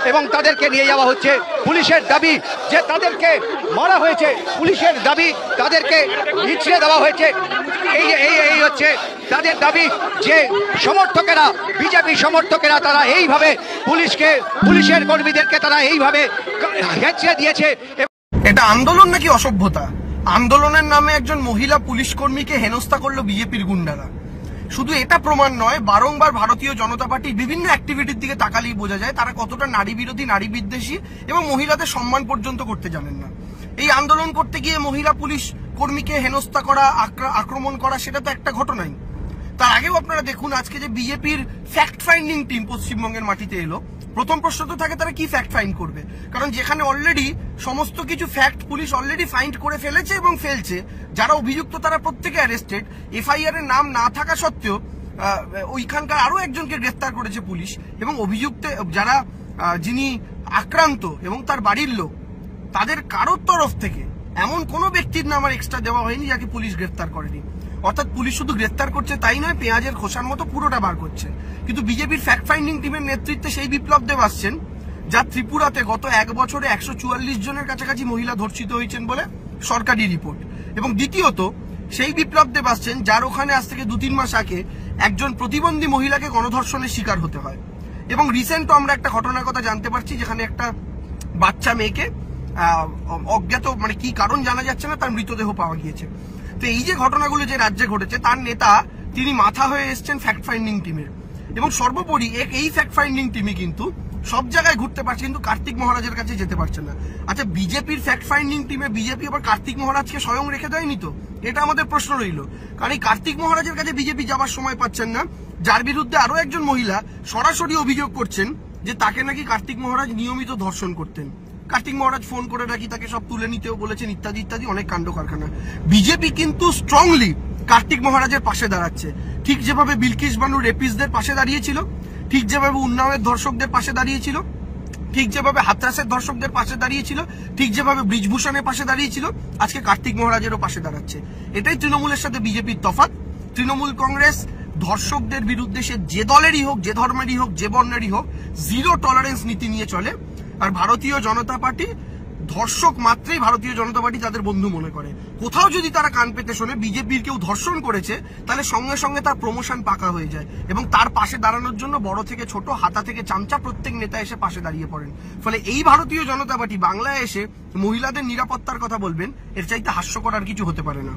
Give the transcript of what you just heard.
এবং তাদেরকে নিয়ে যাওয়া হচ্ছে। পুলিশের দাবি যে তাদেরকে মারা হয়েছে, পুলিশের দাবি তাদেরকে নিচড়ে দেওয়া হয়েছে। এই হচ্ছে তাদের দাবি যে সমর্থকেরা, বিজেপি সমর্থকেরা তারা এইভাবে পুলিশের কর্মীদেরকে তারা এইভাবে হেঁচড়ে দিয়েছে। এটা আন্দোলন নাকি অসভ্যতা? আন্দোলনের নামে একজন মহিলা পুলিশ কর্মীকে হেনস্থা করলো বিজেপির গুন্ডারা। শুধু এটা প্রমাণ নয়, বারংবার ভারতীয় জনতা পার্টির বিভিন্ন অ্যাক্টিভিটির দিকে তাকালেই বোঝা যায় তারা কতটা নারী বিরোধী, নারী বিদ্বেষী এবং মহিলাদের সম্মান পর্যন্ত করতে জানেন না। এই আন্দোলন করতে গিয়ে মহিলা পুলিশ কর্মীকে হেনস্থা করা, আক্রমণ করা, সেটা তো একটা ঘটনাই। তার আগেও আপনারা দেখুন, আজকে যে বিজেপির ফ্যাক্ট ফাইন্ডিং টিম পশ্চিমবঙ্গের মাটিতে এলো, প্রথম প্রশ্ন তো থাকে তারা কি ফ্যাক্ট ফাইন্ড করবে, কারণ যেখানে অলরেডি সমস্ত কিছু ফ্যাক্ট পুলিশ অলরেডি ফাইন্ড করে ফেলেছে এবং ফেলছে, যারা অভিযুক্ত তারা প্রত্যেকে অ্যারেস্টেড, এফআইআর এর নাম না থাকা সত্ত্বেও ওইখানকার আরো একজনকে গ্রেফতার করেছে পুলিশ, এবং অভিযুক্ত যারা যিনি আক্রান্ত এবং তার বাড়ির লোক, তাদের কারোর তরফ থেকে এমন কোনো ব্যক্তির নাম আর এক্সট্রা দেওয়া হয়নি যাকে পুলিশ গ্রেফতার করেনি। অর্থাৎ পুলিশ শুধু গ্রেফতার করছে তাই নয়, পেঁয়াজের খোসার মতো পুরোটা বার করছে। কিন্তু বিজেপির ফ্যাক্ট ফাইন্ডিং টিমের নেতৃত্বে সেই বিপ্লব দেব আসছেন, যা ত্রিপুরাতে গত 1 বছরে 144 জনের কাছাকাছি মহিলা ধর্ষিত হয়েছেন বলে সরকারি রিপোর্ট। এবং দ্বিতীয়ত সেই বিপ্লব দেব আসছেন যার ওখানে আজ থেকে 2-3 মাস আগে একজন প্রতিবন্ধী মহিলাকে গণধর্ষণের শিকার হতে হয়। এবং রিসেন্ট আমরা একটা ঘটনার কথা জানতে পারছি, যেখানে একটা বাচ্চা মেয়েকে অজ্ঞাত, মানে কি কারণ জানা যাচ্ছে না, তার মৃতদেহ পাওয়া গিয়েছে। তো এই যে ঘটনাগুলো যে রাজ্যে ঘটেছে, তার নেতা তিনি মাথা হয়ে এসছেন ফ্যাক্ট ফাইন্ডিং টিমের। এবং সর্বোপরি এই ফ্যাক্ট ফাইন্ডিং টিমই কিন্তু সব জায়গায় ঘুরতে পারছে, কিন্তু কার্তিক মহারাজের কাছে যেতে পারছে না। আচ্ছা, বিজেপির ফ্যাক্ট ফাইন্ডিং টিমে বিজেপি আবার কার্তিক মহারাজকে স্বয়ং রেখে দেয়নি তো? এটা আমাদের প্রশ্ন রইল। কারণ এই কার্তিক মহারাজের কাছে বিজেপি যাবার সময় পাচ্ছেন না, যার বিরুদ্ধে আরো একজন মহিলা সরাসরি অভিযোগ করছেন যে তাকে নাকি কার্তিক মহারাজ নিয়মিত ধর্ষণ করতেন। কার্তিক মহারাজ ফোন করে নাকি তাকে সব তুলে নিতেও বলেছেন, ইত্যাদি ইত্যাদি অনেক কাণ্ড কারখানা। বিজেপি কিন্তু স্ট্রংলি কার্তিক মহারাজের পাশে দাঁড়াচ্ছে, ঠিক যেভাবে বিলকিস বানু রেপিসদের পাশে দাঁড়িয়েছিল, ঠিক যেভাবে উন্নাওয়ের ধর্ষকদের পাশে দাঁড়িয়েছিল, ঠিক যেভাবে হাতরাসের ধর্ষকদের পাশে দাঁড়িয়েছিল, ঠিক যেভাবে ব্রিজভূষণের পাশে দাঁড়িয়েছিল, আজকে কার্তিক মহারাজেরও পাশে দাঁড়াচ্ছে। এটাই তৃণমূলের সাথে বিজেপির তফাৎ। তৃণমূল কংগ্রেস ধর্ষকদের বিরুদ্ধে সে যে দলেরই হোক, যে ধর্মেরই হোক, যে বর্ণেরই হোক, 0 টলারেন্স নীতি নিয়ে চলে। আর ভারতীয় জনতা পার্টি ধর্ষক মাত্রই ভারতীয় জনতা পার্টি তাদের বন্ধু মনে করে। কোথাও যদি তারা কান পেতে শোনে বিজেপির কেউ ধর্ষণ করেছে, তাহলে সঙ্গে সঙ্গে তার প্রমোশন পাকা হয়ে যায় এবং তার পাশে দাঁড়ানোর জন্য বড় থেকে ছোট, হাতা থেকে চামচা প্রত্যেক নেতা এসে পাশে দাঁড়িয়ে পড়েন। ফলে এই ভারতীয় জনতা পার্টি বাংলায় এসে মহিলাদের নিরাপত্তার কথা বলবেন, এর চাইতে হাস্যকর আর কিছু হতে পারে না।